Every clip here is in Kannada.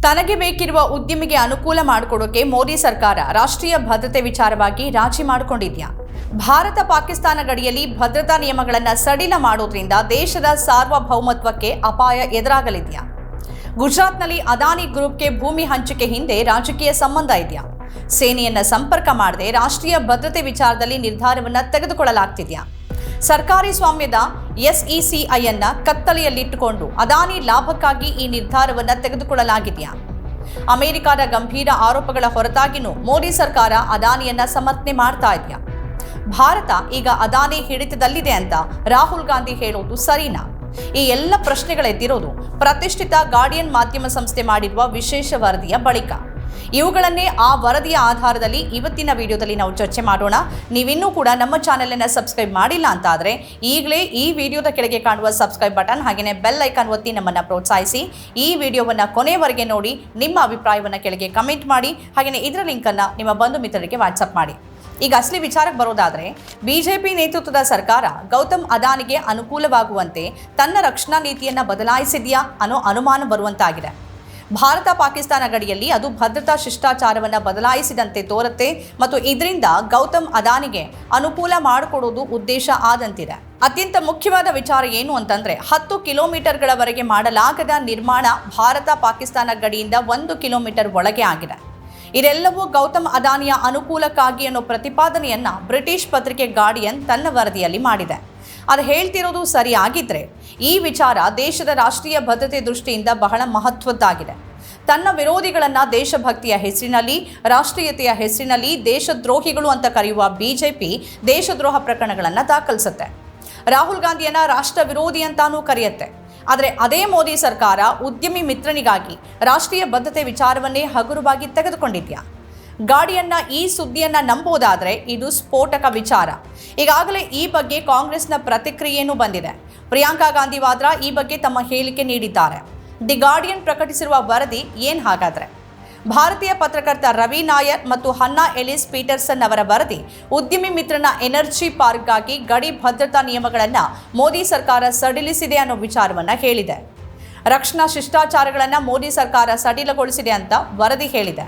ತನಗೆ ಬೇಕಿರುವ ಉದ್ಯಮಿಗೆ ಅನುಕೂಲ ಮಾಡಿಕೊಡೋಕೆ ಮೋದಿ ಸರ್ಕಾರ ರಾಷ್ಟ್ರೀಯ ಭದ್ರತೆ ವಿಚಾರವಾಗಿ ರಾಜಿ ಮಾಡಿಕೊಂಡಿದ್ಯಾ? ಭಾರತ ಪಾಕಿಸ್ತಾನ ಗಡಿಯಲ್ಲಿ ಭದ್ರತಾ ನಿಯಮಗಳನ್ನು ಸಡಿಲ ಮಾಡೋದ್ರಿಂದ ದೇಶದ ಸಾರ್ವಭೌಮತ್ವಕ್ಕೆ ಅಪಾಯ ಎದುರಾಗಲಿದೆಯಾ? ಗುಜರಾತ್ನಲ್ಲಿ ಅದಾನಿ ಗ್ರೂಪ್ಗೆ ಭೂಮಿ ಹಂಚಿಕೆ ಹಿಂದೆ ರಾಜಕೀಯ ಸಂಬಂಧ ಇದೆಯಾ? ಸೇನೆಯನ್ನ ಸಂಪರ್ಕ ಮಾಡದೆ ರಾಷ್ಟ್ರೀಯ ಭದ್ರತೆ ವಿಚಾರದಲ್ಲಿ ನಿರ್ಧಾರವನ್ನು ತೆಗೆದುಕೊಳ್ಳಲಾಗ್ತಿದೆಯಾ? ಸರ್ಕಾರಿ ಸ್ವಾಮ್ಯದ ಎಸ್ಇಸಿಐ ಕತ್ತಲೆಯಲ್ಲಿಟ್ಟುಕೊಂಡು ಅದಾನಿ ಲಾಭಕ್ಕಾಗಿ ಈ ನಿರ್ಧಾರವನ್ನು ತೆಗೆದುಕೊಳ್ಳಲಾಗಿದೆಯಾ? ಅಮೆರಿಕದ ಗಂಭೀರ ಆರೋಪಗಳ ಹೊರತಾಗಿಯೂ ಮೋದಿ ಸರ್ಕಾರ ಅದಾನಿಯನ್ನ ಸಮರ್ಥನೆ ಮಾಡ್ತಾ ಇದೆಯಾ? ಭಾರತ ಈಗ ಅದಾನಿ ಹಿಡಿತದಲ್ಲಿದೆ ಅಂತ ರಾಹುಲ್ ಗಾಂಧಿ ಹೇಳೋದು ಸರಿನಾ? ಈ ಎಲ್ಲ ಪ್ರಶ್ನೆಗಳೆದ್ದಿರೋದು ಪ್ರತಿಷ್ಠಿತ ಗಾರ್ಡಿಯನ್ ಮಾಧ್ಯಮ ಸಂಸ್ಥೆ ಮಾಡಿರುವ ವಿಶೇಷ ವರದಿಯ ಬಳಿಕ. ಇವುಗಳನ್ನೇ ಆ ವರದಿಯ ಆಧಾರದಲ್ಲಿ ಇವತ್ತಿನ ವಿಡಿಯೋದಲ್ಲಿ ನಾವು ಚರ್ಚೆ ಮಾಡೋಣ. ನೀವಿನ್ನೂ ಕೂಡ ನಮ್ಮ ಚಾನೆಲನ್ನು ಸಬ್ಸ್ಕ್ರೈಬ್ ಮಾಡಿಲ್ಲ ಅಂತ ಆದರೆ ಈಗಲೇ ಈ ವಿಡಿಯೋದ ಕೆಳಗೆ ಕಾಣುವ ಸಬ್ಸ್ಕ್ರೈಬ್ ಬಟನ್ ಹಾಗೆಯೇ ಬೆಲ್ ಐಕಾನ್ ಒತ್ತಿ ನಮ್ಮನ್ನು ಪ್ರೋತ್ಸಾಹಿಸಿ. ಈ ವಿಡಿಯೋವನ್ನು ಕೊನೆಯವರೆಗೆ ನೋಡಿ, ನಿಮ್ಮ ಅಭಿಪ್ರಾಯವನ್ನು ಕೆಳಗೆ ಕಮೆಂಟ್ ಮಾಡಿ, ಹಾಗೆಯೇ ಇದರ ಲಿಂಕನ್ನು ನಿಮ್ಮ ಬಂಧು ಮಿತ್ರರಿಗೆ ವಾಟ್ಸಪ್ ಮಾಡಿ. ಈಗ ಅಸಲಿ ವಿಚಾರಕ್ಕೆ ಬರೋದಾದರೆ, ಬಿಜೆಪಿ ನೇತೃತ್ವದ ಸರ್ಕಾರ ಗೌತಮ್ ಅದಾನಿಗೆ ಅನುಕೂಲವಾಗುವಂತೆ ತನ್ನ ರಕ್ಷಣಾ ನೀತಿಯನ್ನು ಬದಲಾಯಿಸಿದೆಯಾ ಅನ್ನೋ ಅನುಮಾನ ಬರುವಂತಾಗಿದೆ. ಭಾರತ ಪಾಕಿಸ್ತಾನ ಗಡಿಯಲ್ಲಿ ಅದು ಭದ್ರತಾ ಶಿಷ್ಟಾಚಾರವನ್ನು ಬದಲಾಯಿಸಿದಂತೆ ತೋರುತ್ತೆ ಮತ್ತು ಇದರಿಂದ ಗೌತಮ್ ಅದಾನಿಗೆ ಅನುಕೂಲ ಮಾಡಿಕೊಡೋದು ಉದ್ದೇಶ ಆದಂತಿದೆ. ಅತ್ಯಂತ ಮುಖ್ಯವಾದ ವಿಚಾರ ಏನು ಅಂತಂದ್ರೆ, 10 ಕಿಲೋಮೀಟರ್ಗಳವರೆಗೆ ಮಾಡಲಾಗದ ನಿರ್ಮಾಣ ಭಾರತ ಪಾಕಿಸ್ತಾನ ಗಡಿಯಿಂದ 1 ಕಿಲೋಮೀಟರ್ ಒಳಗೆ ಆಗಿದೆ. ಇದೆಲ್ಲವೂ ಗೌತಮ್ ಅದಾನಿಯ ಅನುಕೂಲಕ್ಕಾಗಿ ಅನ್ನೋ ಪ್ರತಿಪಾದನೆಯನ್ನ ಬ್ರಿಟಿಷ್ ಪತ್ರಿಕೆ ಗಾರ್ಡಿಯನ್ ತನ್ನ ವರದಿಯಲ್ಲಿ ಮಾಡಿದೆ. ಅದು ಹೇಳ್ತಿರೋದು ಸರಿಯಾಗಿದ್ರೆ ಈ ವಿಚಾರ ದೇಶದ ರಾಷ್ಟ್ರೀಯ ಭದ್ರತೆ ದೃಷ್ಟಿಯಿಂದ ಬಹಳ ಮಹತ್ವದ್ದಾಗಿದೆ. ತನ್ನ ವಿರೋಧಿಗಳನ್ನು ದೇಶಭಕ್ತಿಯ ಹೆಸರಿನಲ್ಲಿ, ರಾಷ್ಟ್ರೀಯತೆಯ ಹೆಸರಿನಲ್ಲಿ ದೇಶದ್ರೋಹಿಗಳು ಅಂತ ಕರೆಯುವ ಬಿಜೆಪಿ ದೇಶದ್ರೋಹ ಪ್ರಕರಣಗಳನ್ನು ದಾಖಲಿಸುತ್ತೆ. ರಾಹುಲ್ ಗಾಂಧಿಯನ್ನ ರಾಷ್ಟ್ರ ವಿರೋಧಿ ಅಂತಾನೂ ಕರೆಯುತ್ತೆ. ಆದರೆ ಅದೇ ಮೋದಿ ಸರ್ಕಾರ ಉದ್ಯಮಿ ಮಿತ್ರನಿಗಾಗಿ ರಾಷ್ಟ್ರೀಯ ಭದ್ರತೆ ವಿಚಾರವನ್ನೇ ಹಗುರವಾಗಿ ತೆಗೆದುಕೊಂಡಿದ್ಯಾ? ಗಾರ್ಡಿಯನ್ನ ಈ ಸುದ್ದಿಯನ್ನ ನಂಬೋದಾದರೆ ಇದು ಸ್ಫೋಟಕ ವಿಚಾರ. ಈಗಾಗಲೇ ಈ ಬಗ್ಗೆ ಕಾಂಗ್ರೆಸ್ನ ಪ್ರತಿಕ್ರಿಯೆಯೂ ಬಂದಿದೆ. ಪ್ರಿಯಾಂಕಾ ಗಾಂಧಿ ವಾದ್ರಾ ಈ ಬಗ್ಗೆ ತಮ್ಮ ಹೇಳಿಕೆ ನೀಡಿದ್ದಾರೆ. ದಿ ಗಾರ್ಡಿಯನ್ ಪ್ರಕಟಿಸಿರುವ ವರದಿ ಏನು ಹಾಗಾದ್ರೆ? ಭಾರತೀಯ ಪತ್ರಕರ್ತ ರವಿ ನಾಯರ್ ಮತ್ತು ಹನ್ನಾ ಎಲಿಸ್ ಪೀಟರ್ಸನ್ ಅವರ ವರದಿ ಉದ್ಯಮಿ ಮಿತ್ರನ ಎನರ್ಜಿ ಪಾರ್ಕ್ಗಾಗಿ ಗಡಿ ಭದ್ರತಾ ನಿಯಮಗಳನ್ನು ಮೋದಿ ಸರ್ಕಾರ ಸಡಿಲಿಸಿದೆ ಅನ್ನೋ ವಿಚಾರವನ್ನು ಹೇಳಿದೆ. ರಕ್ಷಣಾ ಶಿಷ್ಟಾಚಾರಗಳನ್ನು ಮೋದಿ ಸರ್ಕಾರ ಸಡಿಲಗೊಳಿಸಿದೆ ಅಂತ ವರದಿ ಹೇಳಿದೆ.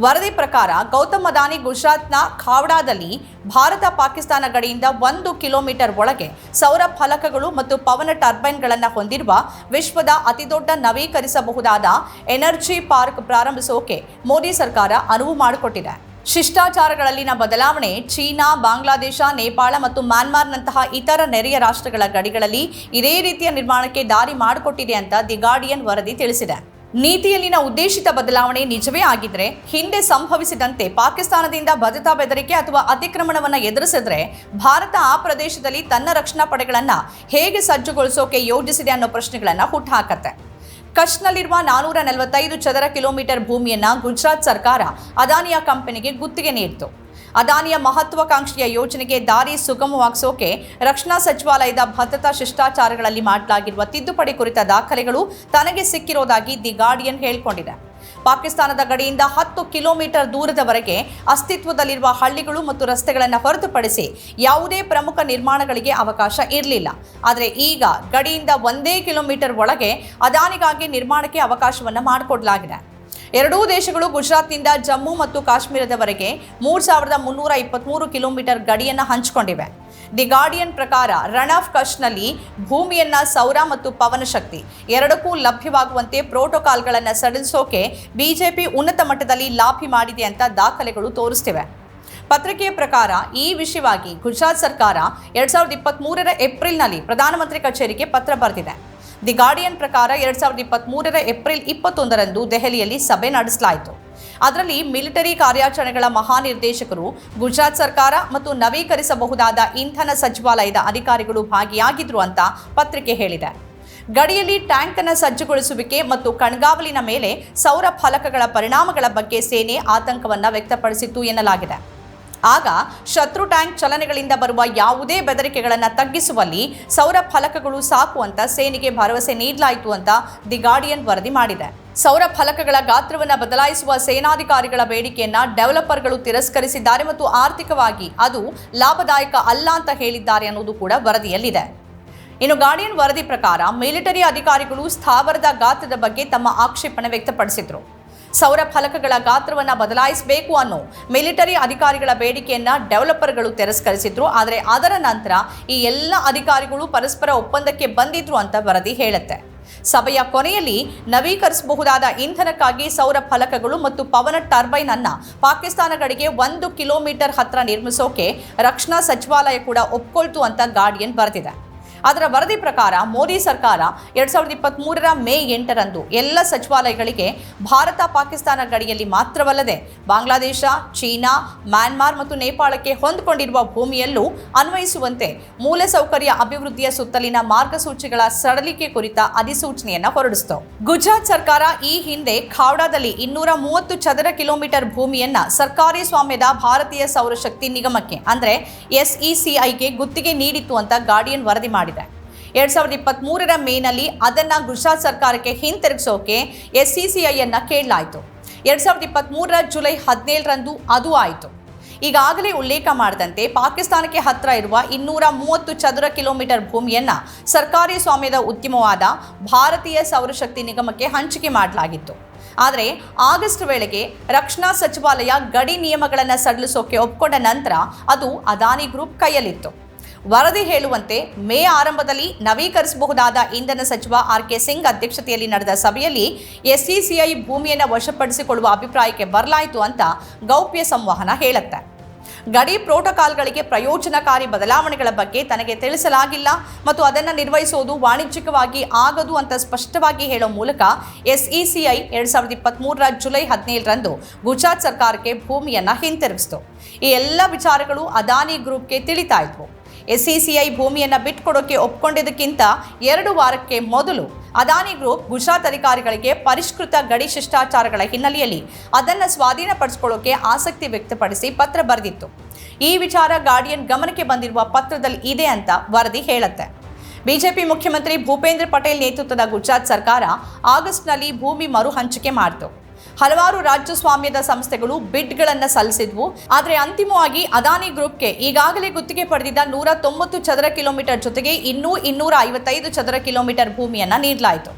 ವರದಿ ಪ್ರಕಾರ ಗೌತಮ್ ಅದಾನಿ ಗುಜರಾತ್ನ ಖಾವ್ಡಾದಲ್ಲಿ ಭಾರತ ಪಾಕಿಸ್ತಾನ ಗಡಿಯಿಂದ 1 ಕಿಲೋಮೀಟರ್ ಒಳಗೆ ಸೌರ ಫಲಕಗಳು ಮತ್ತು ಪವನ ಟರ್ಬೈನ್ಗಳನ್ನು ಹೊಂದಿರುವ ವಿಶ್ವದ ಅತಿದೊಡ್ಡ ನವೀಕರಿಸಬಹುದಾದ ಎನರ್ಜಿ ಪಾರ್ಕ್ ಪ್ರಾರಂಭಿಸೋಕೆ ಮೋದಿ ಸರ್ಕಾರ ಅನುವು ಮಾಡಿಕೊಟ್ಟಿದೆ. ಶಿಷ್ಟಾಚಾರಗಳಲ್ಲಿನ ಬದಲಾವಣೆ ಚೀನಾ, ಬಾಂಗ್ಲಾದೇಶ, ನೇಪಾಳ ಮತ್ತು ಮ್ಯಾನ್ಮಾರ್ನಂತಹ ಇತರ ನೆರೆಯ ರಾಷ್ಟ್ರಗಳ ಗಡಿಗಳಲ್ಲಿ ಇದೇ ರೀತಿಯ ನಿರ್ಮಾಣಕ್ಕೆ ದಾರಿ ಮಾಡಿಕೊಟ್ಟಿದೆ ಅಂತ ದಿ ಗಾರ್ಡಿಯನ್ ವರದಿ ತಿಳಿಸಿದೆ. ನೀತಿಯಲ್ಲಿನ ಉದ್ದೇಶಿತ ಬದಲಾವಣೆ ನಿಜವೇ ಆಗಿದ್ರೆ, ಹಿಂದೆ ಸಂಭವಿಸಿದಂತೆ ಪಾಕಿಸ್ತಾನದಿಂದ ಭದ್ರತಾ ಬೆದರಿಕೆ ಅಥವಾ ಅತಿಕ್ರಮಣವನ್ನು ಎದುರಿಸಿದ್ರೆ ಭಾರತ ಆ ಪ್ರದೇಶದಲ್ಲಿ ತನ್ನ ರಕ್ಷಣಾ ಪಡೆಗಳನ್ನು ಹೇಗೆ ಸಜ್ಜುಗೊಳಿಸೋಕೆ ಯೋಜಿಸಿದೆ ಅನ್ನೋ ಪ್ರಶ್ನೆಗಳನ್ನು ಹುಟ್ಟುಹಾಕತ್ತೆ. ಕಚ್ನಲ್ಲಿರುವ 445 ಚದರ ಕಿಲೋಮೀಟರ್ ಭೂಮಿಯನ್ನು ಗುಜರಾತ್ ಸರ್ಕಾರ ಅದಾನಿಯ ಕಂಪನಿಗೆ ಗುತ್ತಿಗೆ ನೀಡಿತು. ಅದಾನಿಯ ಮಹತ್ವಾಕಾಂಕ್ಷೆಯ ಯೋಜನೆಗೆ ದಾರಿ ಸುಗಮವಾಗಿಸೋಕೆ ರಕ್ಷಣಾ ಸಚಿವಾಲಯದ ಭದ್ರತಾ ಶಿಷ್ಟಾಚಾರಗಳಲ್ಲಿ ಮಾಡಲಾಗಿರುವ ತಿದ್ದುಪಡಿ ಕುರಿತ ದಾಖಲೆಗಳು ತನಗೆ ಸಿಕ್ಕಿರೋದಾಗಿ ದಿ ಗಾರ್ಡಿಯನ್ ಹೇಳಿಕೊಂಡಿದೆ. ಪಾಕಿಸ್ತಾನದ ಗಡಿಯಿಂದ 10 ಕಿಲೋಮೀಟರ್ ದೂರದವರೆಗೆ ಅಸ್ತಿತ್ವದಲ್ಲಿರುವ ಹಳ್ಳಿಗಳು ಮತ್ತು ರಸ್ತೆಗಳನ್ನು ಹೊರತುಪಡಿಸಿ ಯಾವುದೇ ಪ್ರಮುಖ ನಿರ್ಮಾಣಗಳಿಗೆ ಅವಕಾಶ ಇರಲಿಲ್ಲ. ಆದರೆ ಈಗ ಗಡಿಯಿಂದ 1 ಕಿಲೋಮೀಟರ್ ಒಳಗೆ ಅದಾನಿಗಾಗಿ ನಿರ್ಮಾಣಕ್ಕೆ ಅವಕಾಶವನ್ನು ಮಾಡಿಕೊಡಲಾಗಿದೆ. ಎರಡೂ ದೇಶಗಳು ಗುಜರಾತ್ನಿಂದ ಜಮ್ಮು ಮತ್ತು ಕಾಶ್ಮೀರದವರೆಗೆ 3323 ಕಿಲೋಮೀಟರ್ ಗಡಿಯನ್ನು ಹಂಚಿಕೊಂಡಿವೆ. ದಿ ಗಾರ್ಡಿಯನ್ ಪ್ರಕಾರ ರನ್ ಆಫ್ ಕಚ್ನಲ್ಲಿ ಭೂಮಿಯನ್ನ ಸೌರ ಮತ್ತು ಪವನ ಶಕ್ತಿ ಎರಡಕ್ಕೂ ಲಭ್ಯವಾಗುವಂತೆ ಪ್ರೋಟೋಕಾಲ್ಗಳನ್ನು ಸಡಿಲಿಸೋಕೆ ಬಿಜೆಪಿ ಉನ್ನತ ಮಟ್ಟದಲ್ಲಿ ಲಾಬಿ ಮಾಡಿದೆ ಅಂತ ದಾಖಲೆಗಳು ತೋರಿಸ್ತಿವೆ. ಪತ್ರಿಕೆಯ ಪ್ರಕಾರ ಈ ವಿಷಯವಾಗಿ ಗುಜರಾತ್ ಸರ್ಕಾರ 2023 ಏಪ್ರಿಲ್ನಲ್ಲಿ ಪ್ರಧಾನಮಂತ್ರಿ ಕಚೇರಿಗೆ ಪತ್ರ ಬರೆದಿದೆ. ದಿ ಗಾರ್ಡಿಯನ್ ಪ್ರಕಾರ 2023 ಏಪ್ರಿಲ್ 21ರಂದು ದೆಹಲಿಯಲ್ಲಿ ಸಭೆ ನಡೆಸಲಾಯಿತು. ಅದರಲ್ಲಿ ಮಿಲಿಟರಿ ಕಾರ್ಯಾಚರಣೆಗಳ ಮಹಾನಿರ್ದೇಶಕರು, ಗುಜರಾತ್ ಸರ್ಕಾರ ಮತ್ತು ನವೀಕರಿಸಬಹುದಾದ ಇಂಧನ ಸಚಿವಾಲಯದ ಅಧಿಕಾರಿಗಳು ಭಾಗಿಯಾಗಿದ್ರು ಅಂತ ಪತ್ರಿಕೆ ಹೇಳಿದೆ. ಗಡಿಯಲ್ಲಿ ಟ್ಯಾಂಕ್ ಅನ್ನು ಸಜ್ಜುಗೊಳಿಸುವಿಕೆ ಮತ್ತು ಕಣ್ಗಾವಲಿನ ಮೇಲೆ ಸೌರ ಫಲಕಗಳ ಪರಿಣಾಮಗಳ ಬಗ್ಗೆ ಸೇನೆ ಆತಂಕವನ್ನು ವ್ಯಕ್ತಪಡಿಸಿತ್ತು ಎನ್ನಲಾಗಿದೆ. ಆಗ ಶತ್ರು ಟ್ಯಾಂಕ್ ಚಲನೆಗಳಿಂದ ಬರುವ ಯಾವುದೇ ಬೆದರಿಕೆಗಳನ್ನು ತಗ್ಗಿಸುವಲ್ಲಿ ಸೌರ ಫಲಕಗಳು ಸಾಕು ಅಂತ ಸೇನೆಗೆ ಭರವಸೆ ನೀಡಲಾಯಿತು ಅಂತ ದಿ ಗಾರ್ಡಿಯನ್ ವರದಿ ಮಾಡಿದೆ. ಸೌರ ಫಲಕಗಳ ಗಾತ್ರವನ್ನು ಬದಲಾಯಿಸುವ ಸೇನಾಧಿಕಾರಿಗಳ ಬೇಡಿಕೆಯನ್ನ ಡೆವಲಪರ್ಗಳು ತಿರಸ್ಕರಿಸಿದ್ದಾರೆ ಮತ್ತು ಆರ್ಥಿಕವಾಗಿ ಅದು ಲಾಭದಾಯಕ ಅಲ್ಲ ಅಂತ ಹೇಳಿದ್ದಾರೆ ಅನ್ನೋದು ಕೂಡ ವರದಿಯಲ್ಲಿದೆ. ಇನ್ನು ಗಾರ್ಡಿಯನ್ ವರದಿ ಪ್ರಕಾರ ಮಿಲಿಟರಿ ಅಧಿಕಾರಿಗಳು ಸ್ಥಾವರದ ಗಾತ್ರದ ಬಗ್ಗೆ ತಮ್ಮ ಆಕ್ಷೇಪಣೆ ವ್ಯಕ್ತಪಡಿಸಿದ್ರು. ಸೌರ ಫಲಕಗಳ ಗಾತ್ರವನ್ನು ಬದಲಾಯಿಸಬೇಕು ಅನ್ನೋ ಮಿಲಿಟರಿ ಅಧಿಕಾರಿಗಳ ಬೇಡಿಕೆಯನ್ನ ಡೆವಲಪರ್ಗಳು ತಿರಸ್ಕರಿಸಿದ್ರು. ಆದರೆ ಅದರ ನಂತರ ಈ ಎಲ್ಲ ಅಧಿಕಾರಿಗಳು ಪರಸ್ಪರ ಒಪ್ಪಂದಕ್ಕೆ ಬಂದಿದ್ರು ಅಂತ ವರದಿ ಹೇಳುತ್ತೆ. ಸಭೆಯ ಕೊನೆಯಲ್ಲಿ ನವೀಕರಿಸಬಹುದಾದ ಇಂಧನಕ್ಕಾಗಿ ಸೌರ ಫಲಕಗಳು ಮತ್ತು ಪವನ ಟರ್ಬೈನ್ ಅನ್ನ ಪಾಕಿಸ್ತಾನ ಗಡಿಗೆ 1 ಕಿಲೋಮೀಟರ್ ಹತ್ರ ನಿರ್ಮಿಸೋಕೆ ರಕ್ಷಣಾ ಸಚಿವಾಲಯ ಕೂಡ ಒಪ್ಕೊಳ್ತು ಅಂತ ಗಾರ್ಡಿಯನ್ ಬರೆದಿದೆ. ಅದರ ವರದಿ ಪ್ರಕಾರ ಮೋದಿ ಸರ್ಕಾರ 2023ರ ಮೇ 8ರಂದು ಎಲ್ಲ ಸಚಿವಾಲಯಗಳಿಗೆ ಭಾರತ ಪಾಕಿಸ್ತಾನ ಗಡಿಯಲ್ಲಿ ಮಾತ್ರವಲ್ಲದೆ ಬಾಂಗ್ಲಾದೇಶ, ಚೀನಾ, ಮ್ಯಾನ್ಮಾರ್ ಮತ್ತು ನೇಪಾಳಕ್ಕೆ ಹೊಂದಿಕೊಂಡಿರುವ ಭೂಮಿಯಲ್ಲೂ ಅನ್ವಯಿಸುವಂತೆ ಮೂಲಸೌಕರ್ಯ ಅಭಿವೃದ್ಧಿಯ ಸುತ್ತಲಿನ ಮಾರ್ಗಸೂಚಿಗಳ ಸಡಲಿಕೆ ಕುರಿತ ಅಧಿಸೂಚನೆಯನ್ನು ಹೊರಡಿಸಿತು. ಗುಜರಾತ್ ಸರ್ಕಾರ ಈ ಹಿಂದೆ ಖಾವ್ಡಾದಲ್ಲಿ 230 ಚದರ ಕಿಲೋಮೀಟರ್ ಭೂಮಿಯನ್ನ ಸರ್ಕಾರಿ ಸ್ವಾಮ್ಯದ ಭಾರತೀಯ ಸೌರಶಕ್ತಿ ನಿಗಮಕ್ಕೆ ಅಂದ್ರೆ SECIಗೆ ಗುತ್ತಿಗೆ ನೀಡಿತ್ತು ಅಂತ ಗಾರ್ಡಿಯನ್ ವರದಿ ಮಾಡಿದೆ. 2023ರ ಮೇನಲ್ಲಿ ಅದನ್ನ ಗುಜರಾತ್ ಸರ್ಕಾರಕ್ಕೆ ಹಿಂತಿರುಗಿಸೋಕೆ SECIಯನ್ನ ಕೇಳಲಾಯಿತು. 2023ರ ಜುಲೈ 17ರಂದು ಅದು ಆಯಿತು. ಈಗಾಗಲೇ ಉಲ್ಲೇಖ ಮಾಡಿದಂತೆ ಪಾಕಿಸ್ತಾನಕ್ಕೆ ಹತ್ರ ಇರುವ 230 ಚದರ ಕಿಲೋಮೀಟರ್ ಭೂಮಿಯನ್ನ ಸರ್ಕಾರಿ ಸ್ವಾಮ್ಯದ ಉದ್ಯಮವಾದ ಭಾರತೀಯ ಸೌರಶಕ್ತಿ ನಿಗಮಕ್ಕೆ ಹಂಚಿಕೆ ಮಾಡಲಾಗಿತ್ತು. ಆದರೆ ಆಗಸ್ಟ್ ವೇಳೆಗೆ ರಕ್ಷಣಾ ಸಚಿವಾಲಯ ಗಡಿ ನಿಯಮಗಳನ್ನು ಸಡಿಲಿಸೋಕೆ ಒಪ್ಕೊಂಡ ನಂತರ ಅದು ಅದಾನಿ ಗ್ರೂಪ್ ಕೈಯಲ್ಲಿತ್ತು. ವರದಿ ಹೇಳುವಂತೆ ಮೇ ಆರಂಭದಲ್ಲಿ ನವೀಕರಿಸಬಹುದಾದ ಇಂಧನ ಸಚಿವ RK ಸಿಂಗ್ ಅಧ್ಯಕ್ಷತೆಯಲ್ಲಿ ನಡೆದ ಸಭೆಯಲ್ಲಿ SECI ಭೂಮಿಯನ್ನು ವಶಪಡಿಸಿಕೊಳ್ಳುವ ಅಭಿಪ್ರಾಯಕ್ಕೆ ಬರಲಾಯಿತು ಅಂತ ಗೌಪ್ಯ ಸಂವಹನ ಹೇಳುತ್ತೆ. ಗಡಿ ಪ್ರೋಟೋಕಾಲ್ಗಳಿಗೆ ಪ್ರಯೋಜನಕಾರಿ ಬದಲಾವಣೆಗಳ ಬಗ್ಗೆ ತನಗೆ ತಿಳಿಸಲಾಗಿಲ್ಲ ಮತ್ತು ಅದನ್ನು ನಿರ್ವಹಿಸುವುದು ವಾಣಿಜ್ಯಿಕವಾಗಿ ಆಗದು ಅಂತ ಸ್ಪಷ್ಟವಾಗಿ ಹೇಳೋ ಮೂಲಕ SECI 2023ರ ಜುಲೈ 17ರಂದು ಗುಜರಾತ್ ಸರ್ಕಾರಕ್ಕೆ ಭೂಮಿಯನ್ನು ಹಿಂತಿರುಗಿಸಿತು. ಈ ಎಲ್ಲ ವಿಚಾರಗಳು ಅದಾನಿ ಗ್ರೂಪ್ಗೆ ತಿಳಿತಾ ಇದ್ವು. SECI ಭೂಮಿಯನ್ನು ಬಿಟ್ಕೊಡೋಕೆ ಒಪ್ಕೊಂಡಿದ್ದಕ್ಕಿಂತ 2 ವಾರಕ್ಕೆ ಮೊದಲು ಅದಾನಿ ಗ್ರೂಪ್ ಗುಜರಾತ್ ಅಧಿಕಾರಿಗಳಿಗೆ ಪರಿಷ್ಕೃತ ಗಡಿ ಶಿಷ್ಟಾಚಾರಗಳ ಹಿನ್ನೆಲೆಯಲ್ಲಿ ಅದನ್ನು ಸ್ವಾಧೀನಪಡಿಸಿಕೊಳ್ಳೋಕೆ ಆಸಕ್ತಿ ವ್ಯಕ್ತಪಡಿಸಿ ಪತ್ರ ಬರೆದಿತ್ತು. ಈ ವಿಚಾರ ಗಾರ್ಡಿಯನ್ ಗಮನಕ್ಕೆ ಬಂದಿರುವ ಪತ್ರದಲ್ಲಿ ಇದೆ ಅಂತ ವರದಿ ಹೇಳುತ್ತೆ. ಬಿಜೆಪಿ ಮುಖ್ಯಮಂತ್ರಿ ಭೂಪೇಂದ್ರ ಪಟೇಲ್ ನೇತೃತ್ವದ ಗುಜರಾತ್ ಸರ್ಕಾರ ಆಗಸ್ಟ್ನಲ್ಲಿ ಭೂಮಿ ಮರು ಹಂಚಿಕೆ ಮಾಡಿತು. ಹಲವಾರು ರಾಜ್ಯ ಸ್ವಾಮ್ಯದ ಸಂಸ್ಥೆಗಳು ಬಿಡ್ಗಳನ್ನು ಸಲ್ಲಿಸಿದ್ವು. ಆದರೆ ಅಂತಿಮವಾಗಿ ಅದಾನಿ ಗ್ರೂಪ್ಗೆ ಈಗಾಗಲೇ ಗುತ್ತಿಗೆ ಪಡೆದಿದ್ದ 190 ಚದರ ಕಿಲೋಮೀಟರ್ ಜೊತೆಗೆ ಇನ್ನೂ 255 ಚದರ ಕಿಲೋಮೀಟರ್ ಭೂಮಿಯನ್ನು ನೀಡಲಾಯಿತು.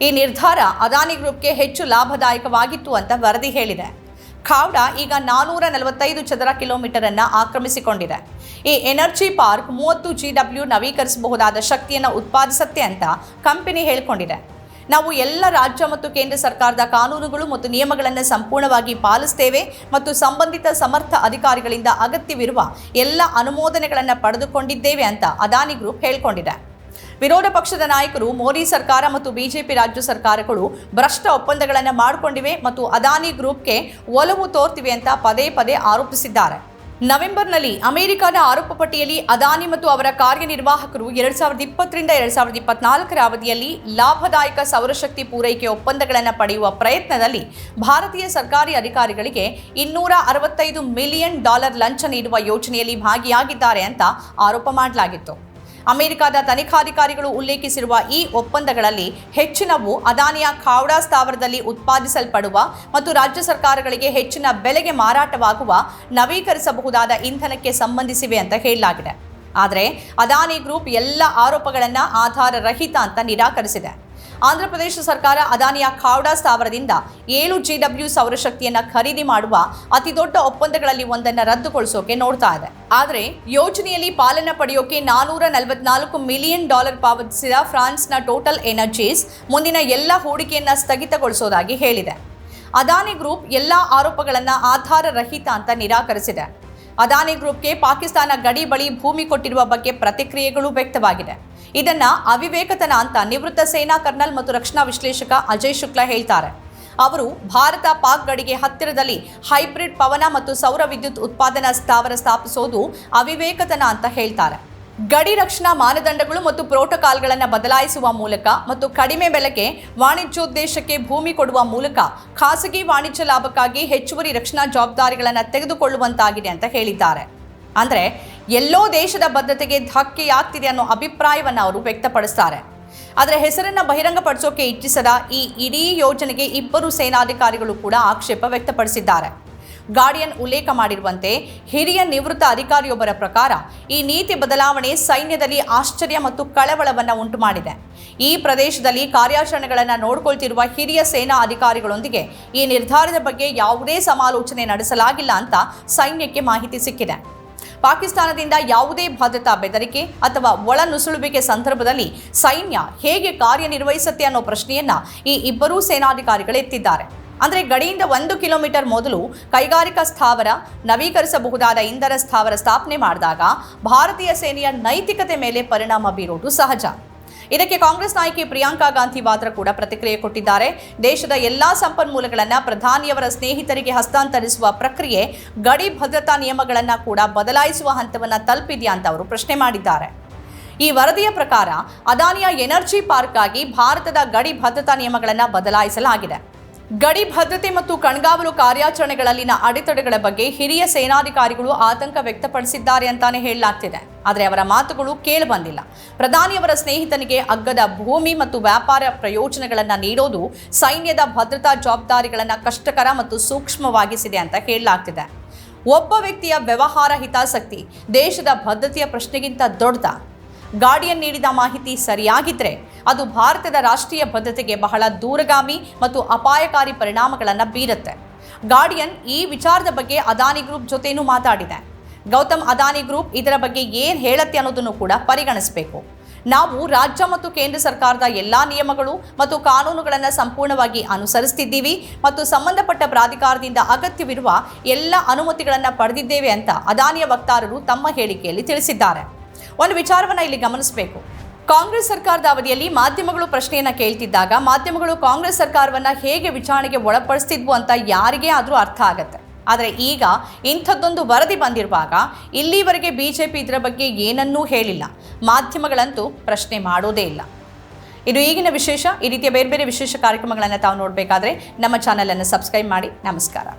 ಈ ನಿರ್ಧಾರ ಅದಾನಿ ಗ್ರೂಪ್ಗೆ ಹೆಚ್ಚು ಲಾಭದಾಯಕವಾಗಿತ್ತು ಅಂತ ವರದಿ ಹೇಳಿದೆ. ಖಾವ್ಡಾ ಈಗ 445 ಚದರ ಕಿಲೋಮೀಟರ್ ಅನ್ನು ಆಕ್ರಮಿಸಿಕೊಂಡಿದೆ. ಈ ಎನರ್ಜಿ ಪಾರ್ಕ್ 30 GW ನವೀಕರಿಸಬಹುದಾದ ಶಕ್ತಿಯನ್ನು ಉತ್ಪಾದಿಸುತ್ತೆ ಅಂತ ಕಂಪನಿ ಹೇಳಿಕೊಂಡಿದೆ. ನಾವು ಎಲ್ಲ ರಾಜ್ಯ ಮತ್ತು ಕೇಂದ್ರ ಸರ್ಕಾರದ ಕಾನೂನುಗಳು ಮತ್ತು ನಿಯಮಗಳನ್ನು ಸಂಪೂರ್ಣವಾಗಿ ಪಾಲಿಸುತ್ತೇವೆ ಮತ್ತು ಸಂಬಂಧಿತ ಸಮರ್ಥ ಅಧಿಕಾರಿಗಳಿಂದ ಅಗತ್ಯವಿರುವ ಎಲ್ಲ ಅನುಮೋದನೆಗಳನ್ನು ಪಡೆದುಕೊಂಡಿದ್ದೇವೆ ಅಂತ ಅದಾನಿ ಗ್ರೂಪ್ ಹೇಳಿಕೊಂಡಿದೆ. ವಿರೋಧ ಪಕ್ಷದ ನಾಯಕರು ಮೋದಿ ಸರ್ಕಾರ ಮತ್ತು ಬಿಜೆಪಿ ರಾಜ್ಯ ಸರ್ಕಾರಗಳು ಭ್ರಷ್ಟ ಒಪ್ಪಂದಗಳನ್ನು ಮಾಡಿಕೊಂಡಿವೆ ಮತ್ತು ಅದಾನಿ ಗ್ರೂಪ್ಗೆ ಒಲವು ತೋರ್ತಿವೆ ಅಂತ ಪದೇ ಪದೇ ಆರೋಪಿಸಿದ್ದಾರೆ. ನವೆಂಬರ್ನಲ್ಲಿ ಅಮೆರಿಕದ ಆರೋಪ ಪಟ್ಟಿಯಲ್ಲಿ ಅದಾನಿ ಮತ್ತು ಅವರ ಕಾರ್ಯನಿರ್ವಾಹಕರು 2020ರಿಂದ 2024ರ ಅವಧಿಯಲ್ಲಿ ಲಾಭದಾಯಕ ಸೌರಶಕ್ತಿ ಪೂರೈಕೆ ಒಪ್ಪಂದಗಳನ್ನು ಪಡೆಯುವ ಪ್ರಯತ್ನದಲ್ಲಿ ಭಾರತೀಯ ಸರ್ಕಾರಿ ಅಧಿಕಾರಿಗಳಿಗೆ $265 ಮಿಲಿಯನ್ ಲಂಚ ನೀಡುವ ಯೋಜನೆಯಲ್ಲಿ ಭಾಗಿಯಾಗಿದ್ದಾರೆ ಅಂತ ಆರೋಪ ಮಾಡಲಾಗಿತ್ತು. ಅಮೆರಿಕದ ತನಿಖಾಧಿಕಾರಿಗಳು ಉಲ್ಲೇಖಿಸಿರುವ ಈ ಒಪ್ಪಂದಗಳಲ್ಲಿ ಹೆಚ್ಚಿನವು ಅದಾನಿಯ ಖಾವ್ಡಾ ಸ್ಥಾವರದಲ್ಲಿ ಉತ್ಪಾದಿಸಲ್ಪಡುವ ಮತ್ತು ರಾಜ್ಯ ಸರ್ಕಾರಗಳಿಗೆ ಹೆಚ್ಚಿನ ಬೆಲೆಗೆ ಮಾರಾಟವಾಗುವ ನವೀಕರಿಸಬಹುದಾದ ಇಂಧನಕ್ಕೆ ಸಂಬಂಧಿಸಿವೆ ಅಂತ ಹೇಳಲಾಗಿದೆ. ಆದರೆ ಅದಾನಿ ಗ್ರೂಪ್ ಎಲ್ಲ ಆರೋಪಗಳನ್ನು ಆಧಾರರಹಿತ ಅಂತ ನಿರಾಕರಿಸಿದೆ. ಆಂಧ್ರಪ್ರದೇಶ ಸರ್ಕಾರ ಅದಾನಿಯ ಖಾವ್ಡಾ ಸ್ಥಾವರದಿಂದ 7 GW ಸೌರಶಕ್ತಿಯನ್ನು ಖರೀದಿ ಮಾಡುವ ಅತಿದೊಡ್ಡ ಒಪ್ಪಂದಗಳಲ್ಲಿ ಒಂದನ್ನು ರದ್ದುಗೊಳಿಸೋಕೆ ನೋಡ್ತಾ ಇದೆ. ಆದರೆ ಯೋಜನೆಯಲ್ಲಿ ಪಾಲನೆ ಪಡೆಯೋಕೆ $444 ಮಿಲಿಯನ್ ಪಾವತಿಸಿದ ಫ್ರಾನ್ಸ್ನ ಟೋಟಲ್ ಎನರ್ಜೀಸ್ ಮುಂದಿನ ಎಲ್ಲ ಹೂಡಿಕೆಯನ್ನು ಸ್ಥಗಿತಗೊಳಿಸೋದಾಗಿ ಹೇಳಿದೆ. ಅದಾನಿ ಗ್ರೂಪ್ ಎಲ್ಲ ಆರೋಪಗಳನ್ನು ಆಧಾರರಹಿತ ಅಂತ ನಿರಾಕರಿಸಿದೆ. ಅದಾನಿ ಗ್ರೂಪ್ಗೆ ಪಾಕಿಸ್ತಾನ ಗಡಿ ಬಳಿ ಭೂಮಿ ಕೊಟ್ಟಿರುವ ಬಗ್ಗೆ ಪ್ರತಿಕ್ರಿಯೆಗಳು ವ್ಯಕ್ತವಾಗಿದೆ. ಇದನ್ನ ಅವಿವೇಕತನ ಅಂತ ನಿವೃತ್ತ ಸೇನಾ ಕರ್ನಲ್ ಮತ್ತು ರಕ್ಷಣಾ ವಿಶ್ಲೇಷಕ ಅಜಯ್ ಶುಕ್ಲಾ ಹೇಳ್ತಾರೆ. ಅವರು ಭಾರತ ಪಾಕ್ ಗಡಿಗೆ ಹತ್ತಿರದಲ್ಲಿ ಹೈಬ್ರಿಡ್ ಪವನ ಮತ್ತು ಸೌರ ವಿದ್ಯುತ್ ಉತ್ಪಾದನಾ ಸ್ಥಾವರ ಸ್ಥಾಪಿಸೋದು ಅವಿವೇಕತನ ಅಂತ ಹೇಳ್ತಾರೆ. ಗಡಿ ರಕ್ಷಣಾ ಮಾನದಂಡಗಳು ಮತ್ತು ಪ್ರೋಟೋಕಾಲ್ಗಳನ್ನು ಬದಲಾಯಿಸುವ ಮೂಲಕ ಮತ್ತು ಕಡಿಮೆ ಬೆಲೆಗೆ ವಾಣಿಜ್ಯೋದ್ದೇಶಕ್ಕೆ ಭೂಮಿ ಕೊಡುವ ಮೂಲಕ ಖಾಸಗಿ ವಾಣಿಜ್ಯ ಲಾಭಕ್ಕಾಗಿ ಹೆಚ್ಚುವರಿ ರಕ್ಷಣಾ ಜವಾಬ್ದಾರಿಗಳನ್ನು ತೆಗೆದುಕೊಳ್ಳುವಂತಾಗಿದೆ ಅಂತ ಹೇಳಿದ್ದಾರೆ. ಅಂದರೆ ಎಲ್ಲೋ ದೇಶದ ಭದ್ರತೆಗೆ ಧಕ್ಕೆಯಾಗ್ತಿದೆ ಅನ್ನೋ ಅಭಿಪ್ರಾಯವನ್ನು ಅವರು ವ್ಯಕ್ತಪಡಿಸ್ತಾರೆ. ಆದರೆ ಹೆಸರನ್ನು ಬಹಿರಂಗಪಡಿಸೋಕೆ ಇಚ್ಛಿಸದ ಈ ಇಡೀ ಯೋಜನೆಗೆ 2 ಸೇನಾಧಿಕಾರಿಗಳು ಕೂಡ ಆಕ್ಷೇಪ ವ್ಯಕ್ತಪಡಿಸಿದ್ದಾರೆ. ಗಾರ್ಡಿಯನ್ ಉಲ್ಲೇಖ ಮಾಡಿರುವಂತೆ ಹಿರಿಯ ನಿವೃತ್ತ ಅಧಿಕಾರಿಯೊಬ್ಬರ ಪ್ರಕಾರ ಈ ನೀತಿ ಬದಲಾವಣೆ ಸೈನ್ಯದಲ್ಲಿ ಆಶ್ಚರ್ಯ ಮತ್ತು ಕಳವಳವನ್ನು ಉಂಟು ಮಾಡಿದೆ. ಈ ಪ್ರದೇಶದಲ್ಲಿ ಕಾರ್ಯಾಚರಣೆಗಳನ್ನು ನೋಡಿಕೊಳ್ತಿರುವ ಹಿರಿಯ ಸೇನಾ ಅಧಿಕಾರಿಗಳೊಂದಿಗೆ ಈ ನಿರ್ಧಾರದ ಬಗ್ಗೆ ಯಾವುದೇ ಸಮಾಲೋಚನೆ ನಡೆಸಲಾಗಿಲ್ಲ ಅಂತ ಸೈನ್ಯಕ್ಕೆ ಮಾಹಿತಿ ಸಿಕ್ಕಿದೆ. ಪಾಕಿಸ್ತಾನದಿಂದ ಯಾವುದೇ ಭದ್ರತಾ ಬೆದರಿಕೆ ಅಥವಾ ಒಳನುಸುಳುವಿಕೆ ಸಂದರ್ಭದಲ್ಲಿ ಸೈನ್ಯ ಹೇಗೆ ಕಾರ್ಯನಿರ್ವಹಿಸುತ್ತೆ ಅನ್ನೋ ಪ್ರಶ್ನೆಯನ್ನ ಈ ಇಬ್ಬರೂ ಸೇನಾಧಿಕಾರಿಗಳು ಎತ್ತಿದ್ದಾರೆ. ಅಂದರೆ ಗಡಿಯಿಂದ 1 ಕಿಲೋಮೀಟರ್ ಮೊದಲು ಕೈಗಾರಿಕಾ ಸ್ಥಾವರ, ನವೀಕರಿಸಬಹುದಾದ ಇಂಧನ ಸ್ಥಾವರ ಸ್ಥಾಪನೆ ಮಾಡಿದಾಗ ಭಾರತೀಯ ಸೇನೆಯ ನೈತಿಕತೆ ಮೇಲೆ ಪರಿಣಾಮ ಬೀರೋದು ಸಹಜ. ಇದಕ್ಕೆ ಕಾಂಗ್ರೆಸ್ ನಾಯಕಿ ಪ್ರಿಯಾಂಕಾ ಗಾಂಧಿ ವಾದ್ರಾ ಕೂಡ ಪ್ರತಿಕ್ರಿಯೆ ಕೊಟ್ಟಿದ್ದಾರೆ. ದೇಶದ ಎಲ್ಲಾ ಸಂಪನ್ಮೂಲಗಳನ್ನು ಪ್ರಧಾನಿಯವರ ಸ್ನೇಹಿತರಿಗೆ ಹಸ್ತಾಂತರಿಸುವ ಪ್ರಕ್ರಿಯೆ ಗಡಿ ಭದ್ರತಾ ನಿಯಮಗಳನ್ನು ಕೂಡ ಬದಲಾಯಿಸುವ ಹಂತವನ್ನು ತಲುಪಿದೆಯಾ ಅಂತ ಅವರು ಪ್ರಶ್ನೆ ಮಾಡಿದ್ದಾರೆ. ಈ ವರದಿಯ ಪ್ರಕಾರ ಅದಾನಿಯ ಎನರ್ಜಿ ಪಾರ್ಕ್ ಆಗಿ ಭಾರತದ ಗಡಿ ಭದ್ರತಾ ನಿಯಮಗಳನ್ನು ಬದಲಾಯಿಸಲಾಗಿದೆ. ಗಡಿ ಭದ್ರತೆ ಮತ್ತು ಕಣ್ಗಾವಲು ಕಾರ್ಯಾಚರಣೆಗಳಲ್ಲಿನ ಅಡೆತಡೆಗಳ ಬಗ್ಗೆ ಹಿರಿಯ ಸೇನಾಧಿಕಾರಿಗಳು ಆತಂಕ ವ್ಯಕ್ತಪಡಿಸಿದ್ದಾರೆ ಅಂತಾನೆ ಹೇಳಲಾಗ್ತಿದೆ. ಆದರೆ ಅವರ ಮಾತುಗಳು ಕೇಳಿಬಂದಿಲ್ಲ. ಪ್ರಧಾನಿಯವರ ಸ್ನೇಹಿತನಿಗೆ ಅಗ್ಗದ ಭೂಮಿ ಮತ್ತು ವ್ಯಾಪಾರ ಪ್ರಯೋಜನಗಳನ್ನು ನೀಡೋದು ಸೈನ್ಯದ ಭದ್ರತಾ ಜವಾಬ್ದಾರಿಗಳನ್ನು ಕಷ್ಟಕರ ಮತ್ತು ಸೂಕ್ಷ್ಮವಾಗಿಸಿದೆ ಅಂತ ಹೇಳಲಾಗ್ತಿದೆ. ಒಬ್ಬ ವ್ಯಕ್ತಿಯ ವ್ಯವಹಾರ ಹಿತಾಸಕ್ತಿ ದೇಶದ ಭದ್ರತೆಯ ಪ್ರಶ್ನೆಗಿಂತ ದೊಡ್ಡದ. ಗಾರ್ಡಿಯನ್ ನೀಡಿದ ಮಾಹಿತಿ ಸರಿಯಾಗಿದ್ದರೆ ಅದು ಭಾರತದ ರಾಷ್ಟ್ರೀಯ ಭದ್ರತೆಗೆ ಬಹಳ ದೂರಗಾಮಿ ಮತ್ತು ಅಪಾಯಕಾರಿ ಪರಿಣಾಮಗಳನ್ನು ಬೀರುತ್ತೆ. ಗಾರ್ಡಿಯನ್ ಈ ವಿಚಾರದ ಬಗ್ಗೆ ಅದಾನಿ ಗ್ರೂಪ್ ಜೊತೆನೂ ಮಾತಾಡಿದೆ. ಗೌತಮ್ ಅದಾನಿ ಗ್ರೂಪ್ ಇದರ ಬಗ್ಗೆ ಏನು ಹೇಳುತ್ತೆ ಅನ್ನೋದನ್ನು ಕೂಡ ಪರಿಗಣಿಸಬೇಕು. ನಾವು ರಾಜ್ಯ ಮತ್ತು ಕೇಂದ್ರ ಸರ್ಕಾರದ ಎಲ್ಲ ನಿಯಮಗಳು ಮತ್ತು ಕಾನೂನುಗಳನ್ನು ಸಂಪೂರ್ಣವಾಗಿ ಅನುಸರಿಸುತ್ತಿದ್ದೀವಿ ಮತ್ತು ಸಂಬಂಧಪಟ್ಟ ಪ್ರಾಧಿಕಾರದಿಂದ ಅಗತ್ಯವಿರುವ ಎಲ್ಲ ಅನುಮತಿಗಳನ್ನು ಪಡೆದಿದ್ದೇವೆ ಅಂತ ಅದಾನಿಯ ವಕ್ತಾರರು ತಮ್ಮ ಹೇಳಿಕೆಯಲ್ಲಿ ತಿಳಿಸಿದ್ದಾರೆ. ಒಂದು ವಿಚಾರವನ್ನು ಇಲ್ಲಿ ಗಮನಿಸಬೇಕು. ಕಾಂಗ್ರೆಸ್ ಸರ್ಕಾರದ ಅವಧಿಯಲ್ಲಿ ಮಾಧ್ಯಮಗಳು ಪ್ರಶ್ನೆಯನ್ನು ಕೇಳ್ತಿದ್ದಾಗ ಮಾಧ್ಯಮಗಳು ಕಾಂಗ್ರೆಸ್ ಸರ್ಕಾರವನ್ನು ಹೇಗೆ ವಿಚಾರಣೆಗೆ ಒಳಪಡಿಸ್ತಿದ್ವು ಅಂತ ಯಾರಿಗೇ ಆದರೂ ಅರ್ಥ ಆಗುತ್ತೆ. ಆದರೆ ಈಗ ಇಂಥದ್ದೊಂದು ವರದಿ ಬಂದಿರುವಾಗ ಇಲ್ಲಿವರೆಗೆ ಬಿಜೆಪಿ ಇದರ ಬಗ್ಗೆ ಏನನ್ನೂ ಹೇಳಿಲ್ಲ. ಮಾಧ್ಯಮಗಳಂತೂ ಪ್ರಶ್ನೆ ಮಾಡೋದೇ ಇಲ್ಲ. ಇದು ಈಗಿನ ವಿಶೇಷ. ಈ ರೀತಿಯ ಬೇರೆ ಬೇರೆ ವಿಶೇಷ ಕಾರ್ಯಕ್ರಮಗಳನ್ನು ತಾವು ನೋಡಬೇಕಾದ್ರೆ ನಮ್ಮ ಚಾನಲನ್ನು ಸಬ್ಸ್ಕ್ರೈಬ್ ಮಾಡಿ. ನಮಸ್ಕಾರ.